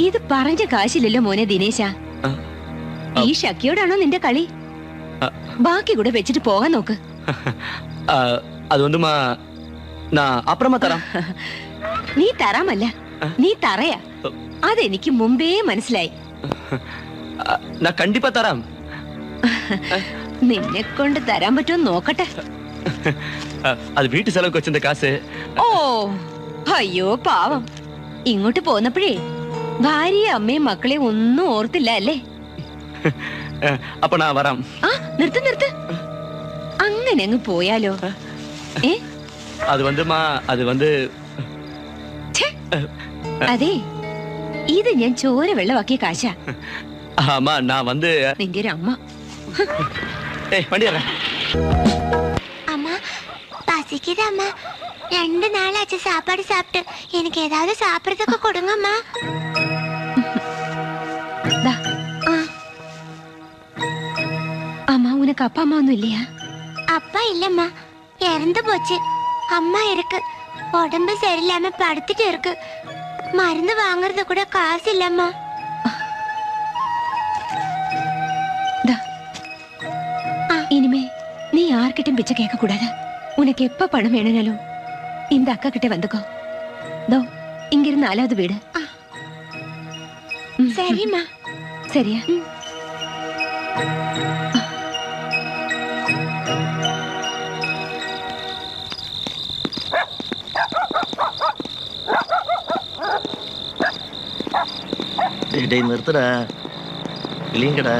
ഇത് പറഞ്ഞ കാശില്ലല്ലോ മോനെ ദിനേശ. ഈ ഷക്കിയോടാണോ നിന്റെ കളി? ബാക്കി കൂടെ വെച്ചിട്ട് പോകാൻ നോക്ക്. അത് വന്നുമാ நான் அப்புறமா தரேன். നീ തരാമല്ല, നീ തറയാ. അതെനിക്ക് മുമ്പേ മനസ്സിലായി. நான் கண்டிப்பா தரேன். നിന്നെ കൊണ്ട് തരാൻ പറ്റുമോ നോക്കട്ടെ. അത് വീട്ടു ചെലവൊക്കെ വെച്ചിന്റെ കാശ്. ഓ അയ്യോ പാവം. ഇങ്ങോട്ട് പോന്നപ്പോഴേ ഭാര്യയും അമ്മയും മക്കളെ ഒന്നും ഓർത്തില്ല അല്ലേ? അപ്പൊ ഞാൻ വരാം. ആ നിർത്ത് നിർത്ത്. അങ്ങനെ അങ്ങ് പോയാലോ? അത് വന്നുമാ അത് വന്ന് അതെ, ഇത് ഞാൻ ചോര വെള്ളമാക്കിയ കാശാ. ஆமா நான் வந்து നിന്റെ ഒരു അമ്മ. வண்டி வர அம்மா பசிக்குது அம்மா. 2 நாளாச்சு சாப்பாடு சாப்பிட்டு. எனக்கு ஏதாவது சாப்பிடுறதுக்கு கொடுங்க அம்மா. அம்மா உனக்கு அப்பா அம்மா ஒன்னும் இல்லையா? அப்பா இல்லம்மா, இறந்து போச்சு. அம்மா இருக்கு. உடம்பு சரியில்லாம படுத்துட்டு இருக்கு. மருந்து வாங்குறது கூட காசு இல்லம்மா. இனிமே நீ யார்கிட்டயும் பிச்சை கேட்க கூடாது. உனக்கு எப்ப பணம் வேணும்னாலும் இந்த அக்கா கிட்ட வந்துக்கோ. தோ இங்க இருந்து 4வது வீடு. சரிம்மா. சரியா? டேய் நிறுத்துடா, இல்லைங்கடா.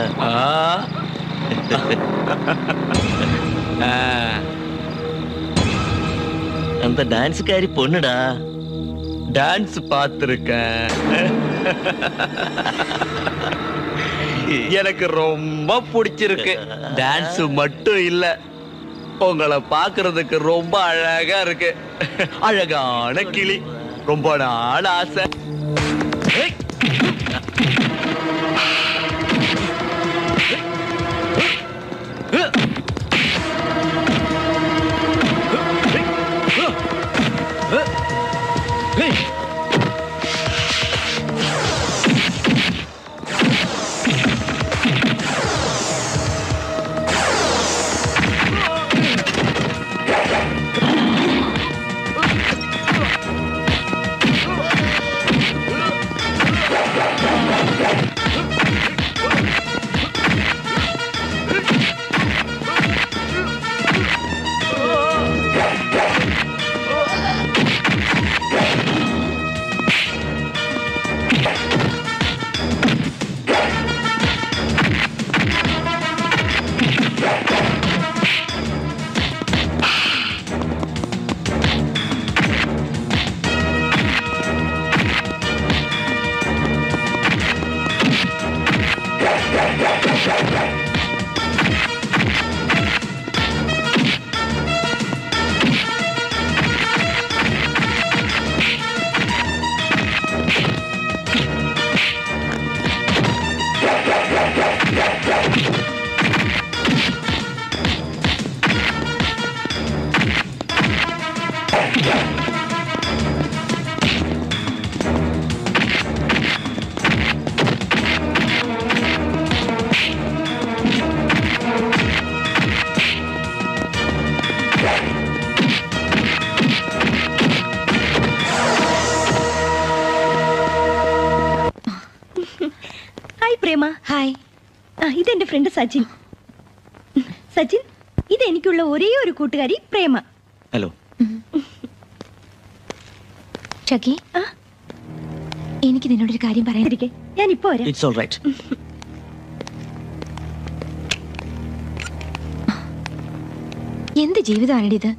அந்த டான்ஸ்காரி பொண்ணுடா. டான்ஸ் பார்த்திருக்கேன். எனக்கு ரொம்ப பிடிச்சிருக்கு. டான்ஸ் மட்டும் இல்ல, உங்களை பாக்குறதுக்கு ரொம்ப அழகா இருக்கு. அழகான கிளி. ரொம்ப நாள் ஆசை. ഹായ്. ഇതെന്റെ ഫ്രണ്ട് സച്ചിൻ. സച്ചിൻ, ഇത് എനിക്കുള്ള ഒരേ ഒരു കൂട്ടുകാരി പ്രേമ. ഹലോ. ഷക്കി, എനിക്ക് നിന്നോടൊരു കാര്യം പറയാതിരിക്കെ. ഞാൻ ഇപ്പോ വരാം. It's all right. എന്ത് ജീവിതമാണിത് ഇത്?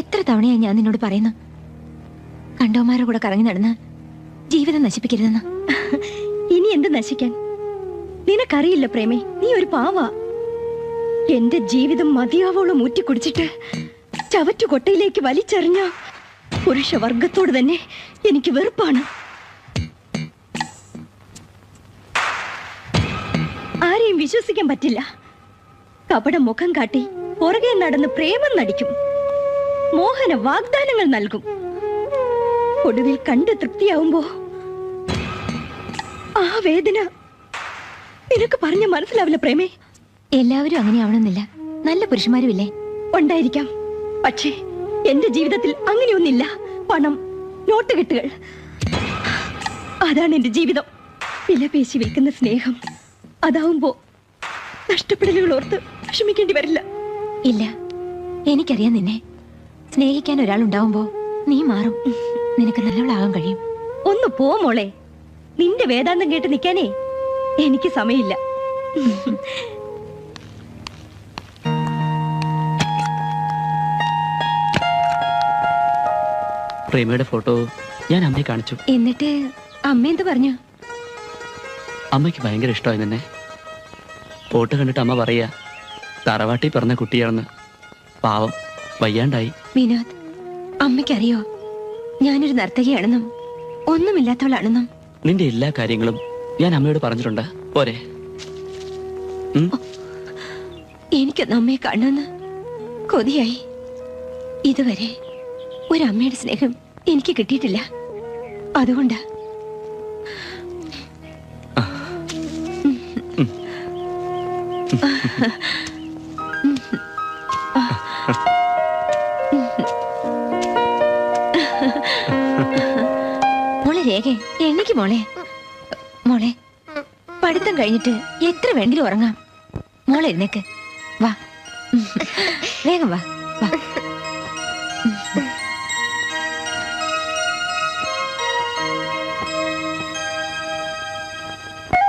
എത്ര തവണയായി ഞാൻ നിന്നോട് പറയുന്നു, കണ്ടവന്മാരുടെ കൂടെ കറങ്ങി നടന്ന് ജീവിതം നശിപ്പിക്കരുതെന്ന്. ഇനി എന്ത് നശിക്കാൻ? നിനക്കറിയില്ല പ്രേമേ, നീ ഒരു പാവാ. എന്റെ ജീവിതം മതിയാവോളം ഊറ്റിക്കുടിച്ചിട്ട് ചവറ്റുകൊട്ടയിലേക്ക് വലിച്ചെറിഞ്ഞ പുരുഷവർഗത്തോട് തന്നെ എനിക്ക് വെറുപ്പാണ്. വിശ്വസിക്കാൻ പറ്റില്ല. കപട മുഖം കാട്ടി പുറകെ നടന്ന് പ്രേമം നടിക്കും, മോഹന വാഗ്ദാനങ്ങൾ നൽകും. ഒടുവിൽ കണ്ട് തൃപ്തിയാവുമ്പോ ആ വേദന നിനക്ക് പറഞ്ഞ മനസ്സിലാവില്ല പ്രേമേ. എല്ലാവരും അങ്ങനെ ആവണമെന്നില്ല, നല്ല പുരുഷന്മാരുമില്ലേ? ഉണ്ടായിരിക്കാം, പക്ഷേ എന്റെ ജീവിതത്തിൽ അങ്ങനെയൊന്നില്ല. പണം, നോട്ടുകെട്ടുകൾ, അതാണ് എന്റെ ജീവിതം. വിലപേശി വിൽക്കുന്ന സ്നേഹം, അതാവുമ്പോ നഷ്ടപ്പെടലുകൾ ഓർത്ത് വിഷമിക്കേണ്ടി വരില്ല. ഇല്ല, എനിക്കറിയാം നിന്നെ. സ്നേഹിക്കാൻ ഒരാളുണ്ടാവുമ്പോ നീ മാറും, നിനക്ക് നല്ലവളാകാൻ കഴിയും. ഒന്ന് പോ മോളെ, നിന്റെ വേദാന്തം കേട്ട് നിൽക്കാനേ എനിക്ക് സമയമില്ല. പ്രേമയുടെ ഫോട്ടോ ഞാൻ അമ്മയെ കാണിച്ചു. എന്നിട്ട് അമ്മ എന്ത് പറഞ്ഞു? അമ്മയ്ക്ക് ഭയങ്കര ഇഷ്ടമായി നിന്നെ. ഫോട്ടോ കണ്ടിട്ട് അമ്മ പറയാ തറവാട്ടി പറഞ്ഞ കുട്ടിയാണെന്ന്. പാവം, വയ്യാണ്ടായി. വിനോദ്, അമ്മയ്ക്കറിയോ ഞാനൊരു നർത്തകിയാണെന്നും ഒന്നുമില്ലാത്തവളാണെന്നും? നിന്റെ എല്ലാ കാര്യങ്ങളും ഞാൻ അമ്മയോട് പറഞ്ഞിട്ടുണ്ട്. പോരെ? എനിക്കൊന്ന് അമ്മയെ കാണുമെന്ന് കൊതിയായി. ഇതുവരെ ഒരമ്മയുടെ സ്നേഹം എനിക്ക് കിട്ടിയിട്ടില്ല. അതുകൊണ്ടാ. മോളെ രേഖ, എനിക്ക് മോളെ പഠിത്തം കഴിഞ്ഞിട്ട് എത്ര വേണ്ടിലും ഉറങ്ങാം. മോളെ എഴുന്നേക്ക്, വാ, വേഗം വാ.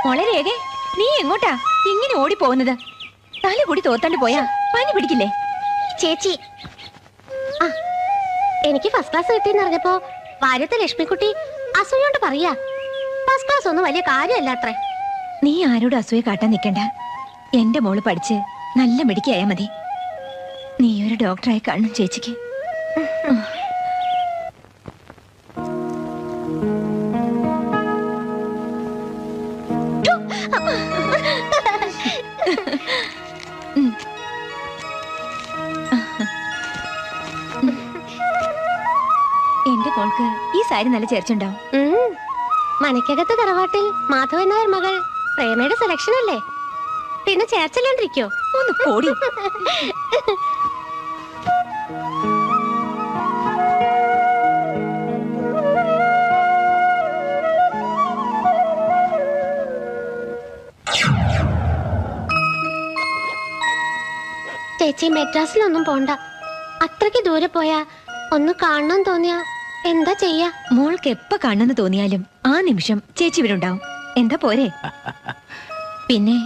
മോളെ രേഖ, നീ എങ്ങോട്ടാ ഇങ്ങനെ ഓടി പോകുന്നത്? തല കൂടി തോത്താണ്ട് പോയാ പനി പിടിക്കില്ലേ? ചേച്ചി, എനിക്ക് ഫസ്റ്റ് ക്ലാസ് കിട്ടിയെന്ന് അറിഞ്ഞപ്പോ വാര്യത്തെ ലക്ഷ്മിക്കുട്ടി അസൂയോണ്ട് പറയാ ഫസ്റ്റ് ക്ലാസ് ഒന്നും വലിയ കാര്യമല്ല അത്രേ. നീ ആരോടും അസൂയ കാട്ടാൻ നിൽക്കണ്ട. എന്റെ മോള് പഠിച്ച് നല്ല മെഡിക്കായാ മതി. നീ ഒരു ഡോക്ടറായി കാണണം ചേച്ചിക്ക്. എന്റെ മോൾക്ക് ഈ സാരി നല്ല ചേർച്ചുണ്ടാവും. മനക്കകത്ത് തറവാട്ടിൽ മാധവൻ നായർ മകൾ പ്രേമയുടെ സെലക്ഷൻ അല്ലേ, പിന്നെ ചേർച്ചല്ലാണ്ടിരിക്കോ? ഒന്ന് പോടി. ചേച്ചി മെഡ്രാസിലൊന്നും പോണ്ട. അത്രയ്ക്ക് ദൂരെ പോയാ ഒന്ന് കാണണം തോന്നിയാ എന്താ ചെയ്യാ? മോൾക്ക് എപ്പ കാണുന്നു തോന്നിയാലും ആ നിമിഷം ചേച്ചി ഇവരുണ്ടാവും. എന്താ പോരെ? പിന്നെ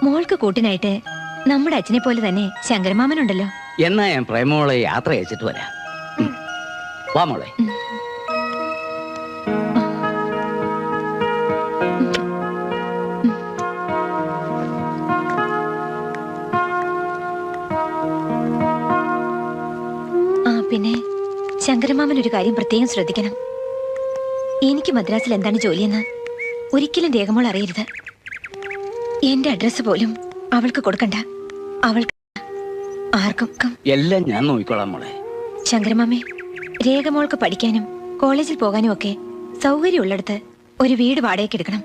മോൾക്ക് കൂട്ടിനായിട്ട് നമ്മുടെ അച്ഛനെ പോലെ തന്നെ ശങ്കരമാമനുണ്ടല്ലോ. എന്നാ ഞാൻ പ്രേമോളെ യാത്ര അയച്ചിട്ട് വരാം. വാ മോളെ. പിന്നെ ശങ്കരമാമൻ ഒരു കാര്യം പ്രത്യേകം ശ്രദ്ധിക്കണം. എനിക്ക് മദ്രാസിൽ എന്താണ് ജോലിയെന്ന് ഒരിക്കലും രേഖമോൾ അറിയരുത്. എന്റെ അഡ്രസ് പോലും അവൾക്ക് കൊടുക്കണ്ട. അവൾക്ക് ആർക്കും എല്ലാം ഞാൻ നോക്കിക്കോളാം മോളെ. ശങ്കരമാമേ, രേഖമോൾക്ക് പഠിക്കാനും കോളേജിൽ പോകാനും ഒക്കെ സൗകര്യമുള്ളിടത്ത് ഒരു വീട് വാടകയ്ക്ക് എടുക്കണം.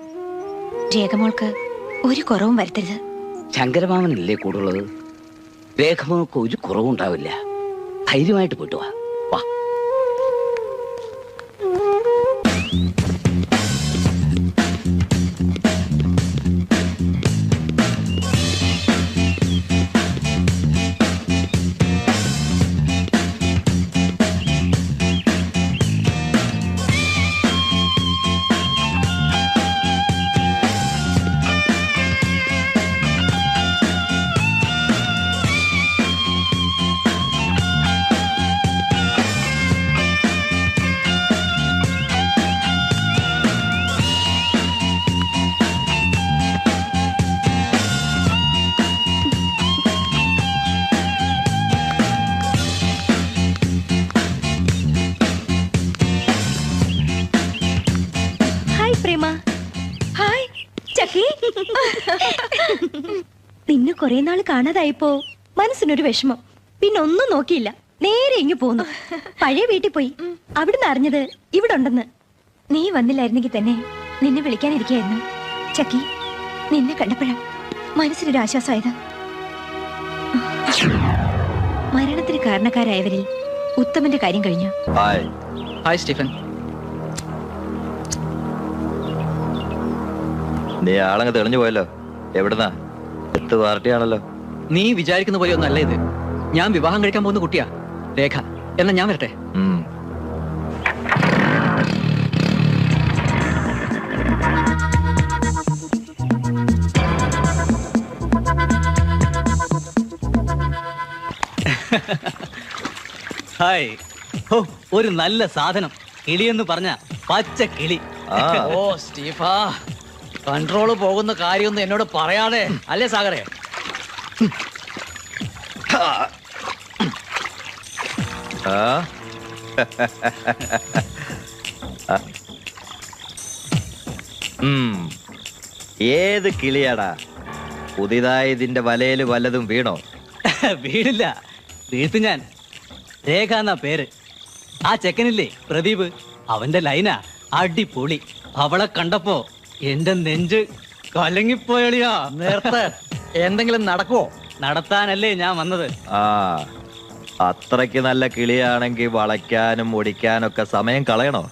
രേഖമോൾക്ക് ഒരു കുറവും വരുത്തരുത്. ശങ്കരമാമനല്ലേ കൂടുള്ളത്? രേഖമോൾക്ക് ഒരു കുറവും ഉണ്ടാവില്ല. ധൈര്യമായിട്ട് പോയിട്ട് വാ. വാ. ചക്കി നിന്നെ കുറെ നാൾ കാണാതായപ്പോ മനസ്സിനൊരു വിഷമം. പിന്നെ ഒന്നും നോക്കിയില്ല, നേരെ ഇങ്ങ് പോന്നു. പഴയ വീട്ടിൽ പോയി. അവിടുന്ന് അറിഞ്ഞത് ഇവിടെ ഉണ്ടെന്ന്. നീ വന്നില്ലായിരുന്നെങ്കിൽ തന്നെ നിന്നെ വിളിക്കാനിരിക്കായിരുന്നു. ചക്കി, നിന്നെ കണ്ടപ്പോഴാ മനസ്സിനൊരു ആശ്വാസമായത്. മരണത്തിന് കാരണക്കാരായവരിൽ ഉത്തമന്റെ കാര്യം കഴിഞ്ഞു. Hi Stephen. നീ ആളങ്ങ് തെളിഞ്ഞു പോയല്ലോ. എവിടുന്നാ? എത്ത് പാർട്ടിയാണല്ലോ. നീ വിചാരിക്കുന്ന പോലെ ഒന്നല്ല ഇത്. ഞാൻ വിവാഹം കഴിക്കാൻ പോകുന്ന കുട്ടിയാ രേഖ. എന്നാ ഞാൻ വരട്ടെ. ഹായ്. ഓ, ഒരു നല്ല സാധനം. കിളിയെന്ന് പറഞ്ഞ പച്ച കിളി. ഓ സ്റ്റീഫാ, കൺട്രോള് പോകുന്ന കാര്യമൊന്നും എന്നോട് പറയാതെ അല്ലേ സാഗറെ? ഏത് കിളിയാടാ? പുതിയതായി ഇതിന്റെ വലയില് വല്ലതും വീണോ? വീടില്ല, വീഴ്ത്തു ഞാൻ. രേഖ എന്നാ പേര്. ആ ചെക്കനില്ലേ പ്രദീപ്, അവന്റെ ലൈനാ അടിപൊളി. അവളെ കണ്ടപ്പോ എന്റെ നെഞ്ച് കലങ്ങിപ്പോയളിയാ. നേരത്തെ എന്തെങ്കിലും നടക്കുവോ? നടത്താനല്ലേ ഞാൻ വന്നത്. ആ, അത്രയ്ക്ക് നല്ല കിളിയാണെങ്കിൽ വളയ്ക്കാനും ഒടിക്കാനൊക്കെ സമയം കളയണോ?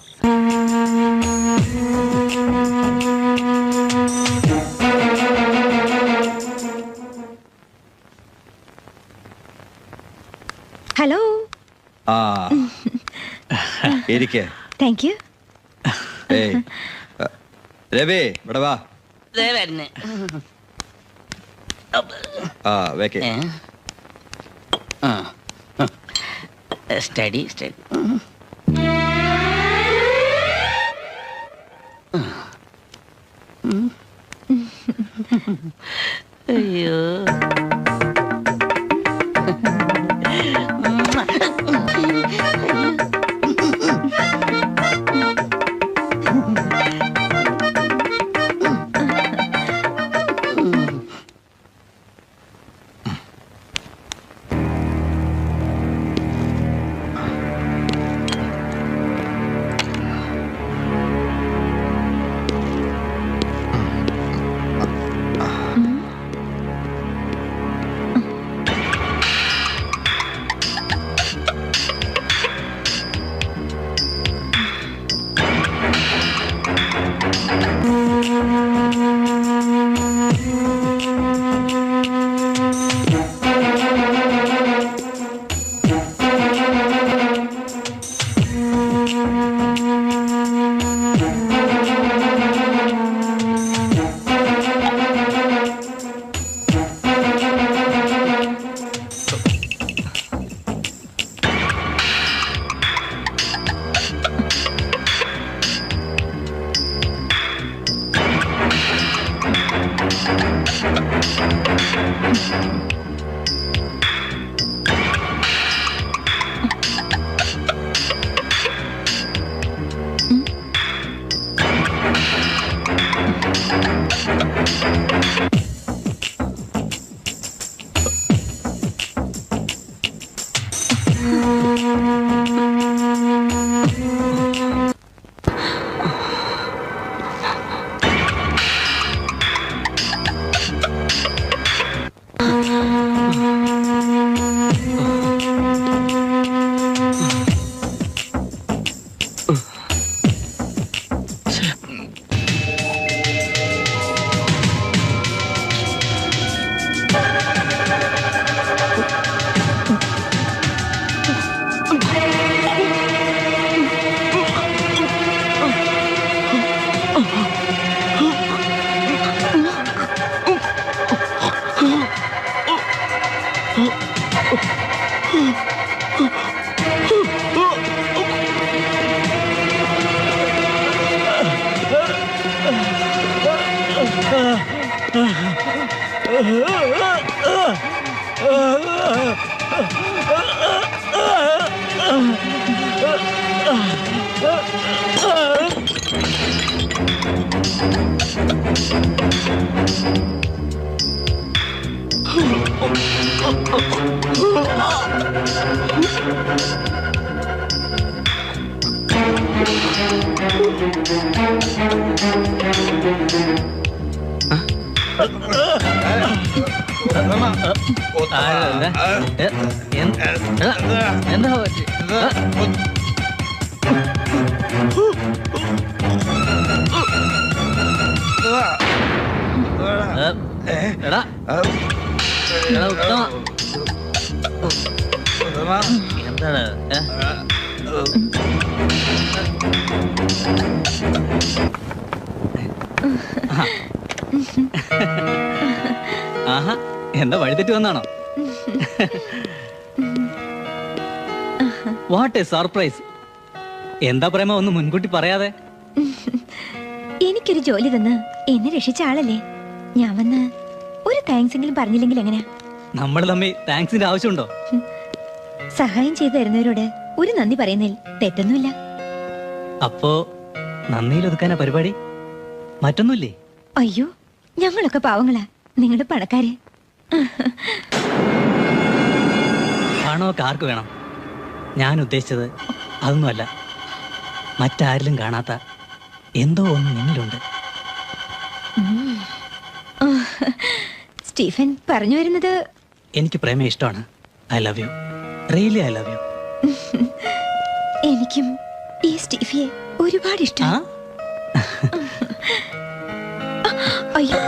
ഹലോ. ആ, ഇരിക്കേ. Thank you. ഏയ് രവി, ഇവിടെ വാ. ആ, വെക്കേ. Study study. അയ്യോ, എന്താ പറ്റി? എടാ എടാ ഉത്തമ, എന്താണ് ആഹാ, എന്താ വഴിതെറ്റി വന്നാണോ? What a surprise. എന്താ പ്രേമ ഒന്ന് മുൻകൂട്ടി പറയാതെ? എനിക്കൊരു ജോലി തന്ന് എന്നെ രക്ഷിച്ച ആളല്ലേ, ഞാൻ വന്ന് ഒരു താങ്ക്സ് എങ്കിലും പറഞ്ഞില്ലെങ്കിൽ എങ്ങനെയാ? നമ്മൾ തമ്മിൽ താങ്ക്സിന്റെ ആവശ്യമുണ്ടോ? സഹായം ചെയ്തു തരുന്നവരോട് ഒരു നന്ദി പറയുന്നതിൽ തെറ്റൊന്നുമില്ല. അപ്പോ നന്ദിയിൽ ഒതുക്കാനാ പരിപാടി? മറ്റൊന്നുമില്ലേ? അയ്യോ, ഞങ്ങളൊക്കെ പാവങ്ങളാ, നിങ്ങളുടെ പണക്കാര്. പണമൊക്കെ ആർക്ക് വേണം? ഞാൻ ഉദ്ദേശിച്ചത് അതൊന്നുമല്ല. മറ്റാരിലും കാണാത്ത എന്തോ ഒന്ന് നിന്നിലുണ്ട്. സ്റ്റീഫൻ പറഞ്ഞു വരുന്നത്, എനിക്ക് പ്രേമ ഇഷ്ടമാണ്. I love you, really I love you. എനിക്കും ഈ സ്റ്റീഫിയെ ഒരുപാട് ഇഷ്ടം. അയ്യോ,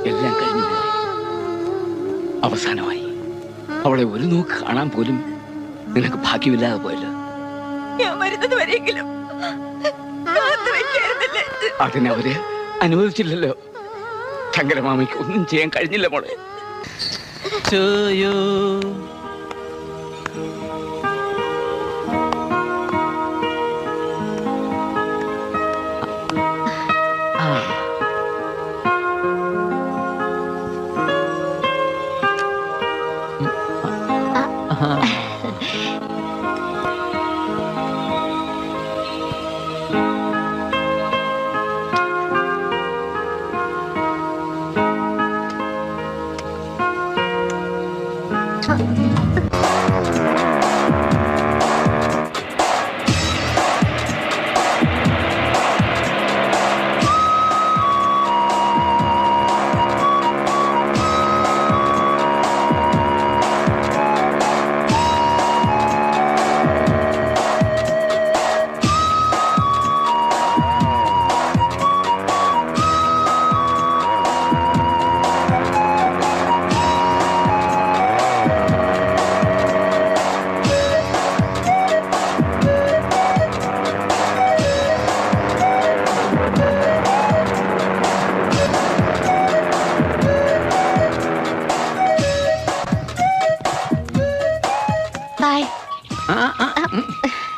എല്ലാം കഴിഞ്ഞു പോയി. അവസാനമായി അവളെ ഒരു നോക്ക് കാണാൻ പോലും നിനക്ക് ഭാഗ്യമില്ലാതെ പോയല്ലോ. ഞാൻ വരുന്നത് വരെയെങ്കിലും അതിനവര് അനുവദിച്ചില്ലല്ലോ. ശങ്കരമാമയ്ക്ക് ഒന്നും ചെയ്യാൻ കഴിഞ്ഞില്ല മോളെ. To you.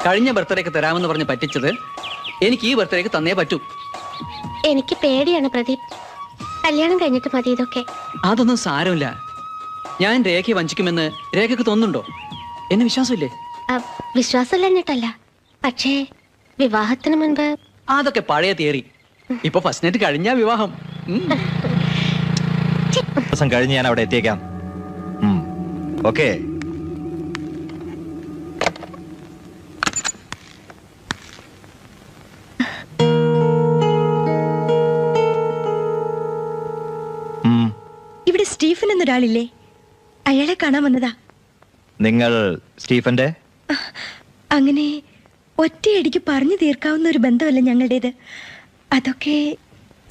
കഴിഞ്ഞ ബർത്ത്ഡേക്ക് തരാമെന്ന് പറഞ്ഞ് പറ്റിച്ചത് എനിക്ക് ഈ ബർത്ത്ഡേക്ക് തന്നേ പറ്റൂ. എനിക്ക് പേടിയാണ് പ്രദീപ്. കല്യാണം കഴിഞ്ഞിട്ട് മതി ഇതൊക്കെ. അതൊന്നും സാരമില്ല. ഞാൻ രേഖയെ വഞ്ചിക്കുമെന്ന് രേഖക്ക് തോന്നുന്നുണ്ടോ? എന്നെ വിശ്വാസമില്ലേ? വിശ്വാസമില്ലഞ്ഞിട്ടല്ല, പക്ഷേ വിവാഹത്തിന് മുൻപ്. അതൊക്കെ പഴയ തിയറി. ഇപ്പൊ ഫസ്റ്റ് നൈറ്റ് കഴിഞ്ഞ വിവാഹം. ദിവസം കഴിഞ്ഞ് ഞാൻ അവിടെ എത്തിയേക്കാം. ഓക്കെ. ഇവിടെ സ്റ്റീഫൻ എന്നൊരാളില്ലേ? അയാളെ കാണാൻ വന്നതാ. നിങ്ങൾ സ്റ്റീഫന്റെ? അങ്ങനെ ഒറ്റയടിക്ക് പറഞ്ഞു തീർക്കാവുന്ന ഒരു ബന്ധമല്ല ഞങ്ങളുടേത്. അതൊക്കെ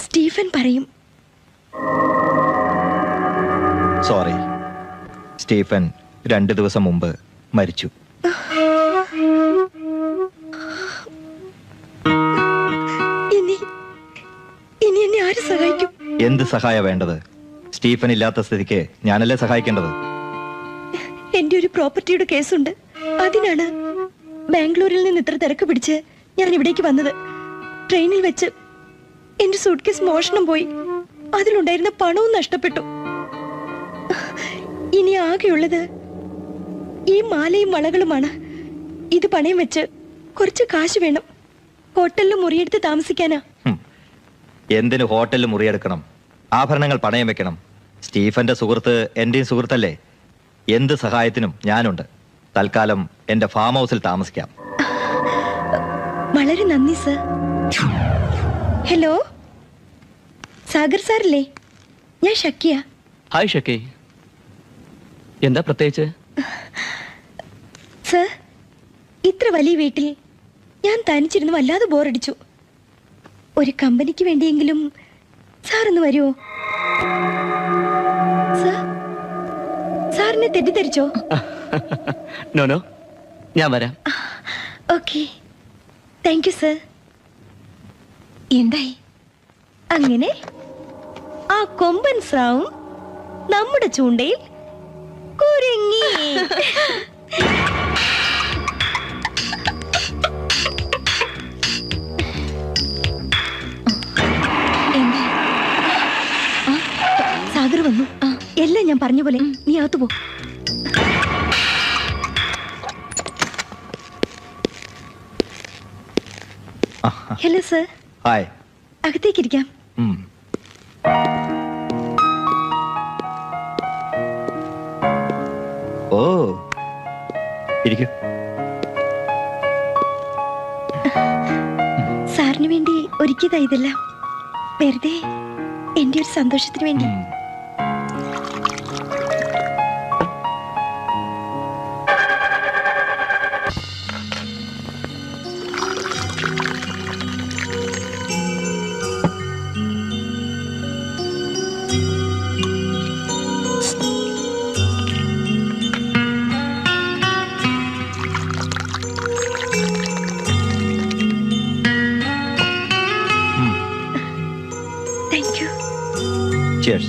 സ്റ്റീഫൻ പറയും. സോറി, സ്റ്റീഫൻ 2 ദിവസം മുമ്പ് മരിച്ചു. ഇനി എന്നെ ആര് സഹായിക്കും? എന്ത് സഹായ വേണ്ടത്? സ്റ്റീഫൻ ഇല്ലാത്ത സ്ഥിതിക്ക് ഞാനല്ലേ സഹായിക്കേണ്ടത്? എന്റെ ഒരു പ്രോപ്പർട്ടിയുടെ കേസുണ്ട്. അതിനാണ് ബാംഗ്ലൂരിൽ നിന്ന് ഇത്ര തിരക്ക് പിടിച്ച് ഞാൻ ഇവിടേക്ക് വന്നത്. ട്രെയിനിൽ വെച്ച് എന്റെ സൂട്ട്കേസ് മോഷണം പോയി. അതിലുണ്ടായിരുന്ന പണവും നഷ്ടപ്പെട്ടു. ഇനി ആകെയുള്ളത് ഈ മാലയും വളകളുമാണ്. ഇത് പണയം വെച്ച് കുറച്ച് കാശ് വേണം. ഹോട്ടലിൽ മുറിയെടുത്ത് താമസിക്കാനാ. എന്തിന് ഹോട്ടലിൽ മുറിയെടുക്കണം? ആഭരണങ്ങൾ പണയം വെക്കണം. സ്റ്റീഫന്റെ സുഹൃത്ത് എന്റെയും സുഹൃത്തല്ലേ. എന്ത് സഹായത്തിനും ഞാനുണ്ട്. തൽക്കാലം എന്റെ ഫാം ഹൗസിൽ താമസിക്കാം. വളരെ നന്ദി സർ. ഹലോ, സാഗർ സാറല്ലേ? ഞാൻ ഷക്കിയ. ഹായ് ഷക്കി. എന്താ പ്രത്യേകിച്ച്? സർ, ഇത്ര വലിയ വീട്ടിൽ ഞാൻ തനിച്ചിരുന്ന് വല്ലാതെ ബോറടിച്ചു. ഒരു കമ്പനിക്ക് വേണ്ടിയെങ്കിലും സാറൊന്ന് വരുമോ? സാറിനെ തെറ്റിദ്ധരിച്ചോ? നോ, ഞാൻ വരാം. Okay, thank you sir. എന്തായി? അങ്ങനെ ആ കൊമ്പൻ സ്രാവും നമ്മുടെ ചൂണ്ടയിൽ കുരുങ്ങി. സാഗർ വന്നു. എല്ലാം ഞാൻ പറഞ്ഞ പോലെ നീ അകത്തു പോ. Hello sir. ഹായ്. അകത്തേക്കിരിക്കാം. ഓ, ഇരിക്കൂ. സാറിന് വേണ്ടി ഒരുക്കിയതാ ഇതെല്ലാം. വെറുതെ എന്റെ ഒരു സന്തോഷത്തിന് വേണ്ടി. Thank you. Cheers.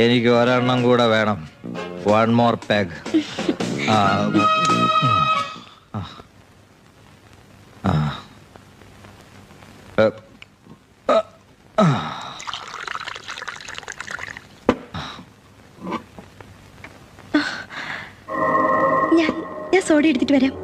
എനിക്ക് ഒരെണ്ണം കൂടെ വേണം. One more peg. ഞാൻ സോഡ എടുത്തിട്ട് വരാം.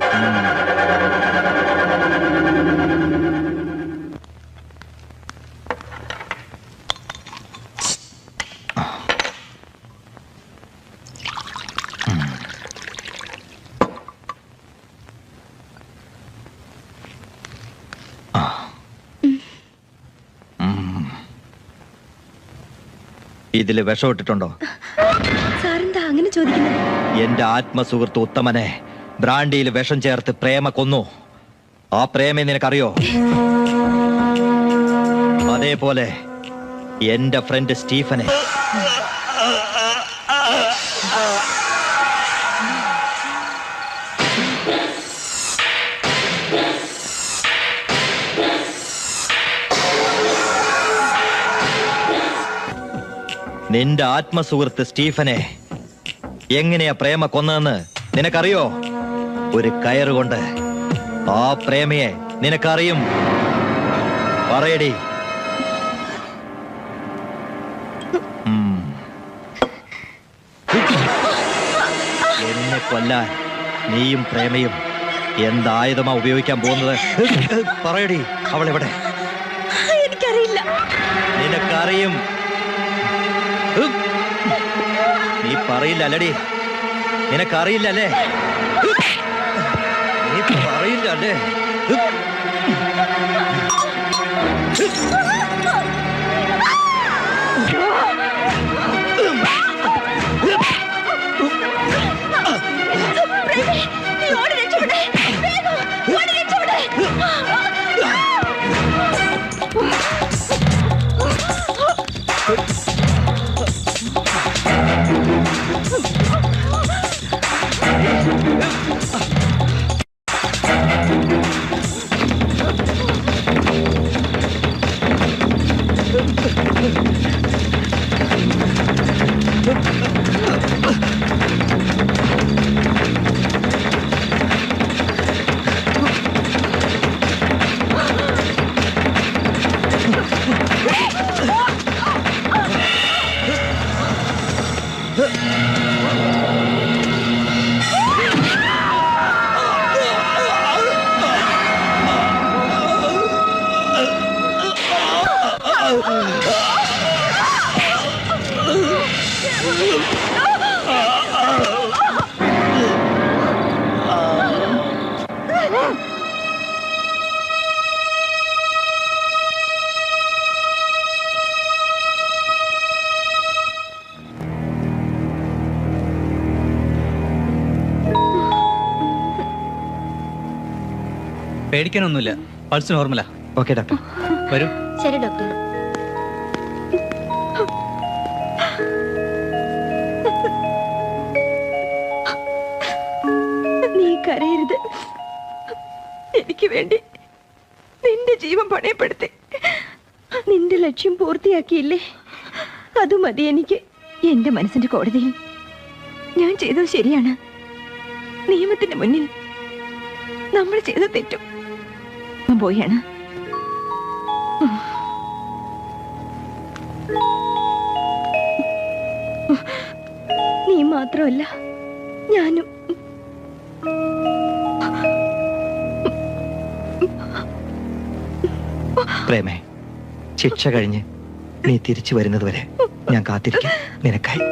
ഇതില് വിഷം ഇട്ടിട്ടുണ്ടോ? സാറെന്താ അങ്ങനെ ചോദിക്കുന്നത്? എന്റെ ആത്മസുഹൃത്ത് ഉത്തമനെ ബ്രാൻഡിയിൽ വിഷം ചേർത്ത് പ്രേമ കൊന്നു. ആ പ്രേമയെ നിനക്കറിയോ? അതേപോലെ എന്റെ ഫ്രണ്ട് സ്റ്റീഫനെ. നിന്റെ ആത്മസുഹൃത്ത് സ്റ്റീഫനെ എങ്ങനെയാ പ്രേമ കൊന്നതെന്ന് നിനക്കറിയോ? ഒരു കയറുകൊണ്ട്. ആ പ്രേമയെ നിനക്കറിയും. പറയടി. എന്നെ കൊല്ലാൻ നീയും പ്രേമയും എന്തായുധമാ ഉപയോഗിക്കാൻ പോകുന്നത്? പറയടി. അവളെവിടെ? എനിക്കറിയില്ല. നിനക്കറിയും. നീ പറയില്ല അല്ലടി. നിനക്കറിയില്ല അല്ലേ? നീ പറയില്ല അല്ലേ? പേടിക്കാനൊന്നുമില്ല. പൾസ് നോർമലാ. Okay doctor. വരൂ. ശരി ഡോക്ടർ. നീ കരയരുത്. എനിക്ക് വേണ്ടി നിന്റെ ജീവൻ പണയപ്പെടുത്തി നിന്റെ ലക്ഷ്യം പൂർത്തിയാക്കിയില്ലേ? അത് മതി എനിക്ക്. എന്റെ മനസ്സിന്റെ കോടതിയിൽ ഞാൻ ചെയ്തത് ശരിയാണ്. നിയമത്തിന്റെ മുന്നിൽ നമ്മൾ ചെയ്ത തെറ്റും പോയാണ്. നീ മാത്രമല്ല ഞാനും. പ്രേമേ, ശിക്ഷ കഴിഞ്ഞ് നീ തിരിച്ചു വരുന്നത് വരെ ഞാൻ കാത്തിരിക്കും നിനക്കായി.